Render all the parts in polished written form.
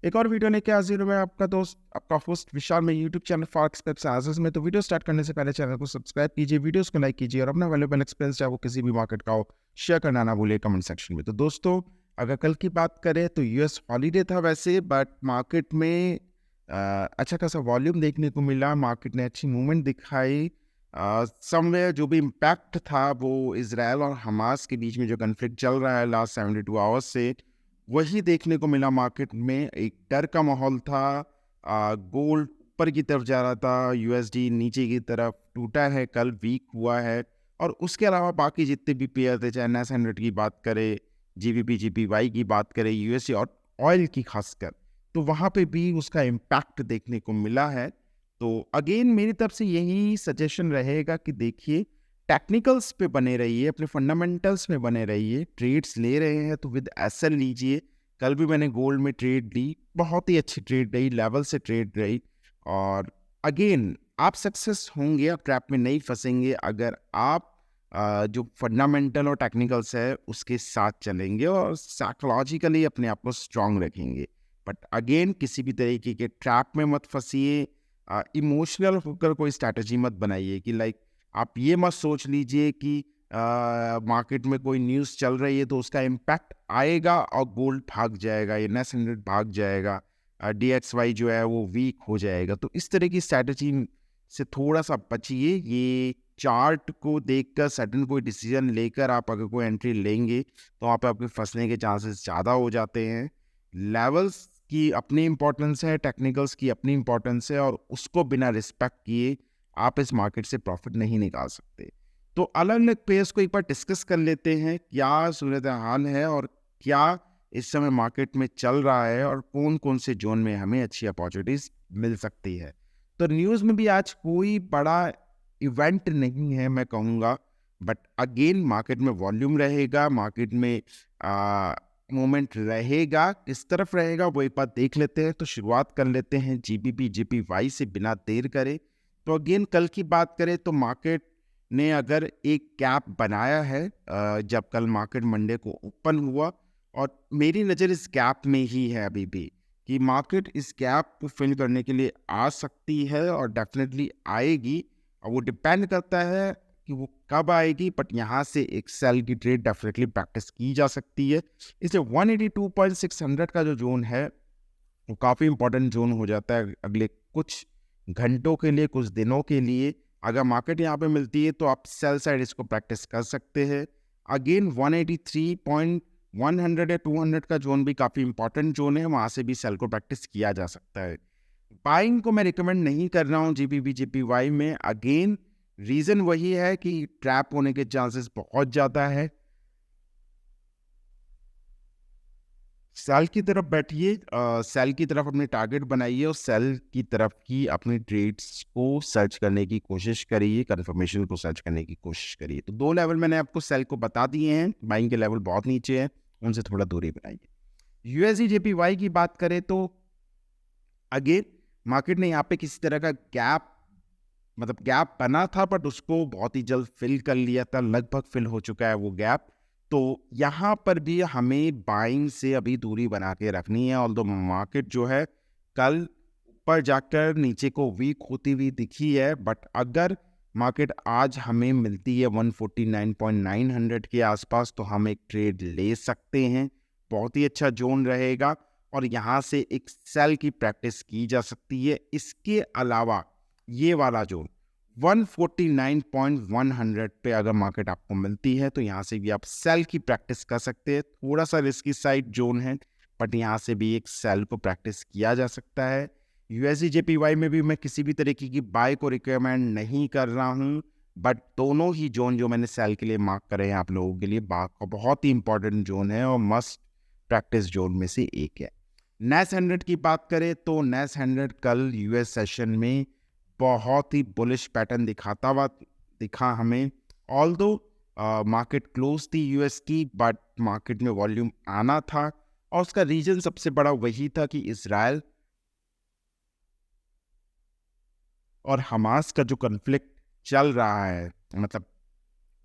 एक और वीडियो लेके हाजिर हूं मैं आपका दोस्त आपका होस्ट विशाल में YouTube channel forex tips and answers में। तो वीडियो स्टार्ट करने से पहले चैनल को सब्सक्राइब कीजिए, वीडियोस को लाइक कीजिए और अपना वैल्यूएबल एक्सपीरियंस चाहे वो किसी भी मार्केट का हो शेयर करना ना भूलिए कमेंट सेक्शन में। तो दोस्तों, अगर कल की बात करें तो यूएस हॉलीडे था वैसे, बट मार्केट में अच्छा खासा वॉल्यूम देखने को मिला। मार्केट ने अच्छी मूवमेंट दिखाई। समवेयर जो भी इम्पैक्ट था वो इजराइल और हमास के बीच में जो कन्फ्लिक्ट चल रहा है लास्ट 72 आवर्स से, वही देखने को मिला। मार्केट में एक डर का माहौल था। गोल्ड ऊपर की तरफ जा रहा था, यूएसडी नीचे की तरफ टूटा है, कल वीक हुआ है। और उसके अलावा बाकी जितने भी पेयर थे, चाहे NAS 100 की बात करें, जीबीपी जीपीवाई की बात करें, यूएसडी और ऑयल की खासकर, तो वहाँ पे भी उसका इम्पैक्ट देखने को मिला है। तो अगेन मेरी तरफ से यही सजेशन रहेगा कि देखिए, टेक्निकल्स पे बने रहिए, अपने फंडामेंटल्स में बने रहिए। ट्रेड्स ले रहे हैं तो विद एसएल लीजिए। कल भी मैंने गोल्ड में ट्रेड ली, बहुत ही अच्छी ट्रेड रही, लेवल से ट्रेड रही। और अगेन आप सक्सेस होंगे, आप ट्रैप में नहीं फंसेंगे अगर आप जो फंडामेंटल और टेक्निकल्स है उसके साथ चलेंगे और साइकोलॉजिकली अपने आप को स्ट्रांग रखेंगे। बट अगेन किसी भी तरीके के ट्रैप में मत फंसिए। इमोशनल होकर कोई स्ट्रैटेजी मत बनाइए कि लाइक आप ये मत सोच लीजिए कि मार्केट में कोई न्यूज़ चल रही है तो उसका इम्पैक्ट आएगा और गोल्ड भाग जाएगा या NAS 100 भाग जाएगा, DXY जो है वो वीक हो जाएगा। तो इस तरह की स्ट्रैटेजी से थोड़ा सा बचिए। ये चार्ट को देखकर सडन कोई डिसीजन लेकर आप अगर कोई एंट्री लेंगे तो वहाँ पे आपके फंसने के चांसेस ज़्यादा हो जाते हैं। लेवल्स की अपनी इंपॉर्टेंस है, टेक्निकल्स की अपनी इंपॉर्टेंस है, और उसको बिना रिस्पेक्ट किए आप इस मार्केट से प्रॉफिट नहीं निकाल सकते। तो अलग अलग पेयर्स को एक बार डिस्कस कर लेते हैं, क्या सूरत हाल है और क्या इस समय मार्केट में चल रहा है और कौन कौन से जोन में हमें अच्छी अपॉर्चुनिटीज मिल सकती है। तो न्यूज़ में भी आज कोई बड़ा इवेंट नहीं है मैं कहूँगा, बट अगेन मार्केट में वॉल्यूम रहेगा, मार्केट में मोमेंट रहेगा। किस तरफ रहेगा वो एक बार देख लेते हैं। तो शुरुआत कर लेते हैं जीबीपी जीपीवाई से बिना देर करे। तो अगेन कल की बात करें तो मार्केट ने अगर एक गैप बनाया है, जब कल मार्केट मंडे को ओपन हुआ, और मेरी नज़र इस गैप में ही है अभी भी कि मार्केट इस गैप को फिल करने के लिए आ सकती है और डेफिनेटली आएगी। और वो डिपेंड करता है कि वो कब आएगी, बट यहाँ से एक सेल की ट्रेड डेफिनेटली प्रैक्टिस की जा सकती है। इसलिए 182.600 का जो जोन है वो काफ़ी इंपॉर्टेंट जोन हो जाता है अगले कुछ घंटों के लिए, कुछ दिनों के लिए। अगर मार्केट यहाँ पे मिलती है तो आप सेल साइड इसको प्रैक्टिस कर सकते हैं। अगेन 183.100 या 200 का जोन भी काफ़ी इंपॉर्टेंट जोन है, वहाँ से भी सेल को प्रैक्टिस किया जा सकता है। बाइंग को मैं रिकमेंड नहीं कर रहा हूँ जीबीपी जीपीवाई में। अगेन रीज़न वही है कि ट्रैप होने के चांसेस बहुत ज़्यादा है। सेल की तरफ बैठिए, सेल की तरफ अपने टारगेट बनाइए और सेल की तरफ की अपनी ट्रेड्स को सर्च करने की कोशिश करिए, कंफर्मेशन को सर्च करने की कोशिश करिए। तो दो लेवल मैंने आपको सेल को बता दिए हैं, बाइंग के लेवल बहुत नीचे हैं, उनसे थोड़ा दूरी बनाइए। यूएसडी जेपीवाई की बात करें तो अगेन मार्केट ने यहाँ पे किसी तरह का गैप, मतलब गैप बना था बट उसको बहुत ही जल्द फिल कर लिया था, लगभग फिल हो चुका है वो गैप। तो यहाँ पर भी हमें बाइंग से अभी दूरी बना के रखनी है। ऑल्दो मार्केट जो है कल ऊपर जाकर नीचे को वीक होती हुई दिखी है, बट अगर मार्केट आज हमें मिलती है 149.900 के आसपास तो हम एक ट्रेड ले सकते हैं। बहुत ही अच्छा जोन रहेगा और यहाँ से एक सेल की प्रैक्टिस की जा सकती है। इसके अलावा ये वाला जोन 149.100 पे अगर मार्केट आपको मिलती है तो यहाँ से भी आप सेल की प्रैक्टिस कर सकते हैं। थोड़ा सा रिस्की साइड जोन है, बट यहाँ से भी एक सेल को प्रैक्टिस किया जा सकता है। यूएसडी जेपीवाई में भी मैं किसी भी तरीके की बाय को रिकमेंड नहीं कर रहा हूँ, बट दोनों ही जोन जो मैंने सेल के लिए मार्क करे हैं आप लोगों के लिए, बहुत ही इंपॉर्टेंट जोन है और मस्ट प्रैक्टिस जोन में से एक है। NAS 100 की बात करें तो NAS 100 कल यूएस सेशन में बहुत ही बुलिश पैटर्न दिखा हमें। ऑल्दो मार्केट क्लोज थी यूएस की, बट मार्केट में वॉल्यूम आना था और उसका रीजन सबसे बड़ा वही था कि इजराइल और हमास का जो कन्फ्लिक्ट चल रहा है, मतलब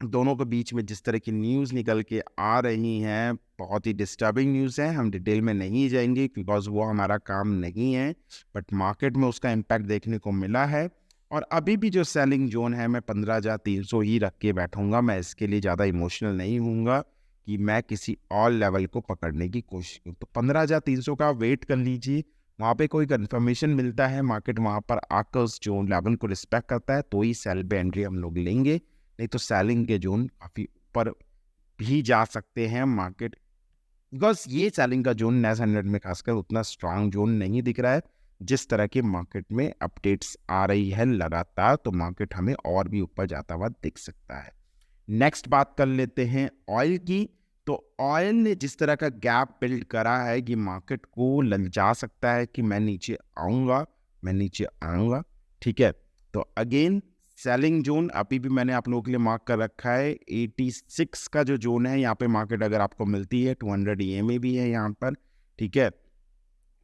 दोनों के बीच में जिस तरह की न्यूज़ निकल के आ रही हैं, बहुत ही डिस्टर्बिंग न्यूज़ है। हम डिटेल में नहीं जाएंगे बिकॉज वो हमारा काम नहीं है, बट मार्केट में उसका इम्पैक्ट देखने को मिला है। और अभी भी जो सेलिंग जोन है मैं 15,300 ही रख के बैठूंगा। मैं इसके लिए ज़्यादा इमोशनल नहीं हूँगा कि मैं किसी और लेवल को पकड़ने की कोशिश करूँ। तो 15,300 का वेट कर लीजिए, वहाँ पे कोई कंफर्मेशन मिलता है, मार्केट वहाँ पर आकर उस जोन लेवल को रिस्पेक्ट करता है तो ही सेल पे एंट्री हम लोग लेंगे, नहीं तो सेलिंग के जोन काफ़ी ऊपर भी जा सकते हैं मार्केट। बिकॉज ये सेलिंग का जोन नेस 100 में खासकर उतना स्ट्रांग जोन नहीं दिख रहा है। जिस तरह के मार्केट में अपडेट्स आ रही है लगातार, तो मार्केट हमें और भी ऊपर जाता हुआ दिख सकता है। नेक्स्ट बात कर लेते हैं ऑयल की। तो ऑयल ने जिस तरह का गैप बिल्ड करा है कि मार्केट को ललचा सकता है कि मैं नीचे आऊँगा, ठीक है। तो अगेन सेलिंग जोन अभी भी मैंने आप लोगों के लिए मार्क कर रखा है 86 का जो जोन है, यहाँ पे मार्केट अगर आपको मिलती है 200 EMA भी है यहाँ पर, ठीक है,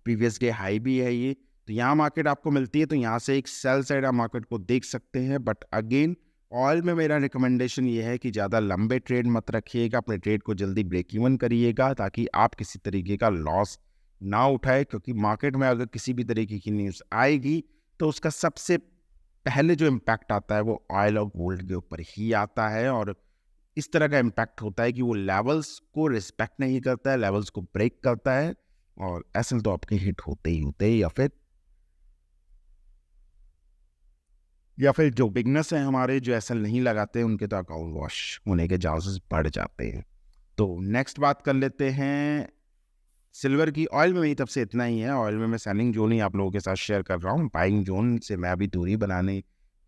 प्रीवियस डे हाई भी है ये। तो यहाँ मार्केट आपको मिलती है तो यहाँ से एक सेल साइड आप मार्केट को देख सकते हैं। बट अगेन ऑयल में मेरा रिकमेंडेशन ये है कि ज़्यादा लंबे ट्रेड मत रखिएगा, अपने ट्रेड को जल्दी ब्रेक इवन करिएगा ताकि आप किसी तरीके का लॉस ना उठाए, क्योंकि मार्केट में अगर किसी भी तरीके की न्यूज़ आएगी तो उसका सबसे पहले जो इम्पैक्ट आता है वो ऑयल और गोल्ड के ऊपर ही आता है। और इस तरह का इम्पैक्ट होता है कि वो लेवल्स को रिस्पेक्ट नहीं करता है, लेवल्स को ब्रेक करता है, और एसएल तो आपके हिट होते ही या फिर जो बिगनर्स हैं हमारे जो एसएल नहीं लगाते उनके तो अकाउंट वॉश होने के चांसेस बढ़ जाते हैं। तो नेक्स्ट बात कर लेते हैं सिल्वर की। ऑयल में मेरी तरफ से इतना ही है। ऑयल में मैं सेलिंग जोन ही आप लोगों के साथ शेयर कर रहा हूँ, बाइंग जोन से मैं अभी दूरी बनाने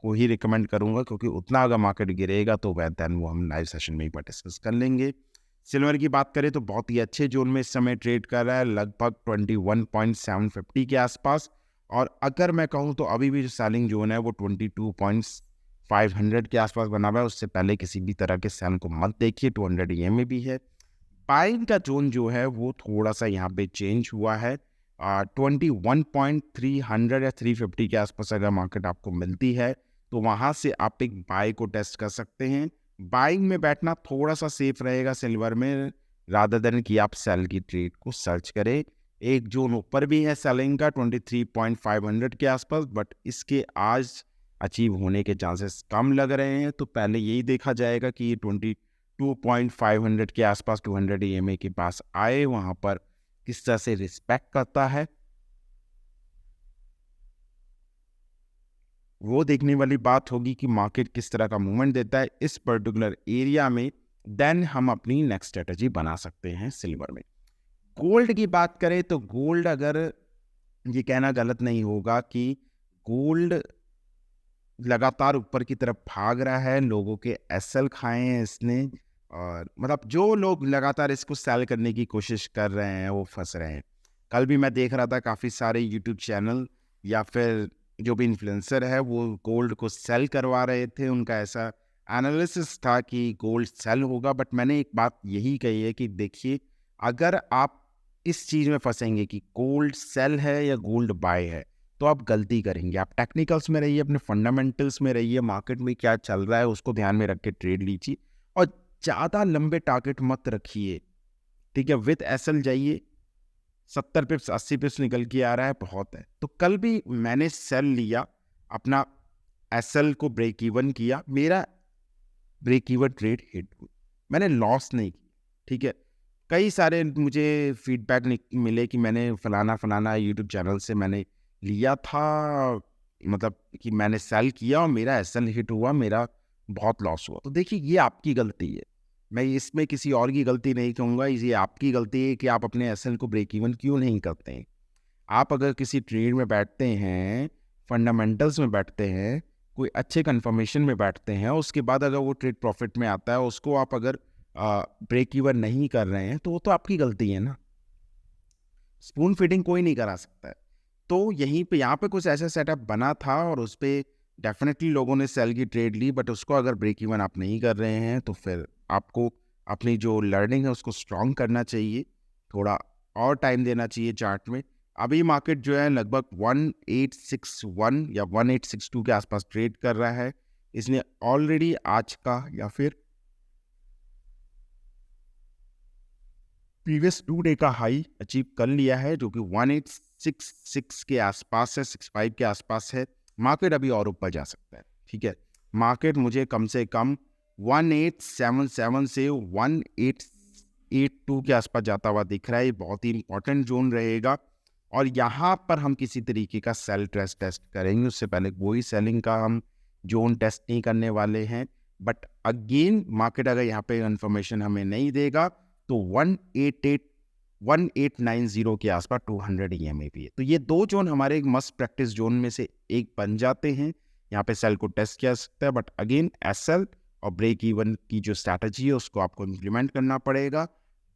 को ही रिकमेंड करूँगा, क्योंकि उतना अगर मार्केट गिरेगा तो दैन वो हम लाइव सेशन में एक बार डिस्कस कर लेंगे। सिल्वर की बात करें तो बहुत ही अच्छे जोन में इस समय ट्रेड कर रहा है, लगभग 21.750 के आसपास। और अगर मैं कहूँ तो अभी भी जो सेलिंग जोन है वो 22.500 के आसपास बना हुआ है। उससे पहले किसी भी तरह के सेल को मत देखिए, 200 EMA भी है। बाइंग का जोन जो है वो थोड़ा सा यहाँ पे चेंज हुआ है। 21.300 या 350 के आसपास अगर मार्केट आपको मिलती है तो वहाँ से आप एक बाय को टेस्ट कर सकते हैं। बाइंग में बैठना थोड़ा सा सेफ रहेगा सिल्वर में, रादर देन कि आप सेल की ट्रेड को सर्च करें। एक जोन ऊपर भी है सेलिंग का 23.500 के आसपास, बट इसके आज अचीव होने के चांसेस कम लग रहे हैं। तो पहले यही देखा जाएगा कि ये 22.500 के आसपास 200 EMA के पास आए, वहाँ पर किस तरह से रिस्पेक्ट करता है वो देखने वाली बात होगी कि मार्केट किस तरह का मूवमेंट देता है इस पर्टिकुलर एरिया में। देन हम अपनी नेक्स्ट स्ट्रेटजी बना सकते हैं सिल्वर में। गोल्ड की बात करें तो गोल्ड, अगर ये कहना गलत नहीं होगा कि गोल्ड लगातार ऊपर की तरफ भाग रहा है, लोगों के एसएल खाए हैं इसने, और मतलब जो लोग लगातार इसको सेल करने की कोशिश कर रहे हैं वो फंस रहे हैं। कल भी मैं देख रहा था काफ़ी सारे यूट्यूब चैनल या फिर जो भी इन्फ्लुएंसर है वो गोल्ड को सेल करवा रहे थे। उनका ऐसा एनालिसिस था कि गोल्ड सेल होगा, बट मैंने एक बात यही कही है कि देखिए, अगर आप इस चीज़ में फंसेंगे कि गोल्ड सेल है या गोल्ड बाय है तो आप गलती करेंगे। आप टेक्निकल्स में रहिए, अपने फंडामेंटल्स में रहिए, मार्केट में क्या चल रहा है उसको ध्यान में रख के ट्रेड लीजिए, और ज़्यादा लंबे टारगेट मत रखिए, ठीक है। विथ एसएल जाइए, 70 पिप्स 80 पिप्स निकल के आ रहा है, बहुत है। तो कल भी मैंने सेल लिया, अपना एसएल को ब्रेक इवन किया, मेरा ब्रेक इवन ट्रेड हिट हुई, मैंने लॉस नहीं किया, ठीक है। कई सारे मुझे फीडबैक मिले कि मैंने फलाना यूट्यूब चैनल से मैंने लिया था, मतलब कि मैंने सेल किया और मेरा एसएल हिट हुआ, मेरा बहुत लॉस हुआ। तो देखिए, ये आपकी गलती है, मैं इसमें किसी और की गलती नहीं कहूँगा। ये आपकी गलती है कि आप अपने एसएल को ब्रेक इवन क्यों नहीं करते हैं। आप अगर किसी ट्रेड में बैठते हैं, फंडामेंटल्स में बैठते हैं, कोई अच्छे कन्फर्मेशन में बैठते हैं, उसके बाद अगर वो ट्रेड प्रॉफिट में आता है, उसको आप अगर ब्रेक इवन नहीं कर रहे हैं तो वो तो आपकी गलती है ना। स्पून फीडिंग कोई नहीं करा सकता है। तो यहीं पे यहाँ पे कुछ ऐसा सेटअप बना था और उस पर डेफिनेटली लोगों ने सेल की ट्रेड ली, बट उसको अगर ब्रेक इवन आप नहीं कर रहे हैं तो फिर आपको अपनी जो लर्निंग है उसको स्ट्रॉन्ग करना चाहिए, थोड़ा और टाइम देना चाहिए चार्ट में। अभी मार्केट जो है लगभग 1861 या 1862 के आसपास ट्रेड कर रहा है। इसने ऑलरेडी आज का या फिर प्रीवियस 2 डे का हाई अचीव कर लिया है, जो कि 1866 के आसपास है, 65 के आसपास है। मार्केट अभी और ऊपर जा सकता है, ठीक है। मार्केट मुझे कम से कम 1877 से 1882 के आसपास जाता हुआ दिख रहा है। ये बहुत ही इंपॉर्टेंट जोन रहेगा और यहाँ पर हम किसी तरीके का सेल टेस्ट करेंगे। उससे पहले कोई सेलिंग का हम जोन टेस्ट नहीं करने वाले हैं। बट अगेन मार्केट अगर यहाँ पे इंफॉर्मेशन हमें नहीं देगा तो 1890 के आसपास 200 EMA भी है। तो ये दो जोन हमारे एक मस्ट प्रैक्टिस जोन में से एक बन जाते हैं। यहाँ पे सेल को टेस्ट किया सकता है, बट अगेन एसएल और ब्रेक इवन की जो स्ट्रैटेजी है उसको आपको इम्प्लीमेंट करना पड़ेगा।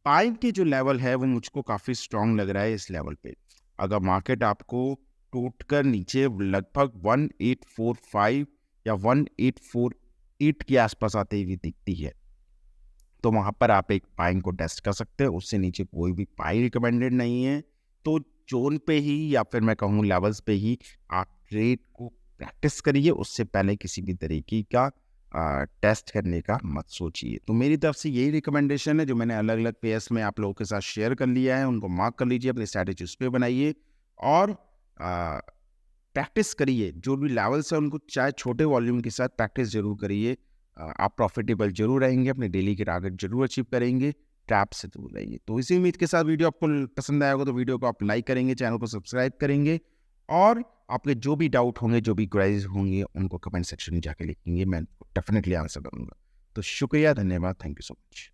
बाइंग के जो लेवल है वो मुझको काफ़ी स्ट्रांग लग रहा है इस लेवल पे। अगर मार्केट आपको टूटकर नीचे लगभग 1845 या 1848 के आसपास आते हुए दिखती है तो वहाँ पर आप एक बाइंग को टेस्ट कर सकते हैं। उससे नीचे कोई भी बाइंग रिकमेंडेड नहीं है। तो जोन पे ही या फिर मैं कहूँ लेवल्स पे ही आप ट्रेड को प्रैक्टिस करिए। उससे पहले किसी भी तरीके का टेस्ट करने का मत सोचिए। तो मेरी तरफ से यही रिकमेंडेशन है जो मैंने अलग अलग पेयर्स में आप लोगों के साथ शेयर कर लिया है। उनको मार्क कर लीजिए, अपनी स्ट्रैटेजी उस पर बनाइए और प्रैक्टिस करिए। जो भी लेवल्स है उनको चाहे छोटे वॉल्यूम के साथ प्रैक्टिस जरूर करिए। आप प्रॉफिटेबल जरूर रहेंगे, अपने डेली के टारगेट जरूर अचीव करेंगे, ट्रैप से दूर रहिए। तो इसी उम्मीद के साथ वीडियो आपको पसंद आया होगा तो वीडियो को आप लाइक करेंगे, चैनल को सब्सक्राइब करेंगे और आपके जो भी डाउट होंगे, जो भी क्वेरीज होंगे उनको कमेंट सेक्शन में जाके लिखेंगे, मैं डेफिनेटली आंसर करूंगा। तो शुक्रिया, धन्यवाद, थैंक यू सो मच।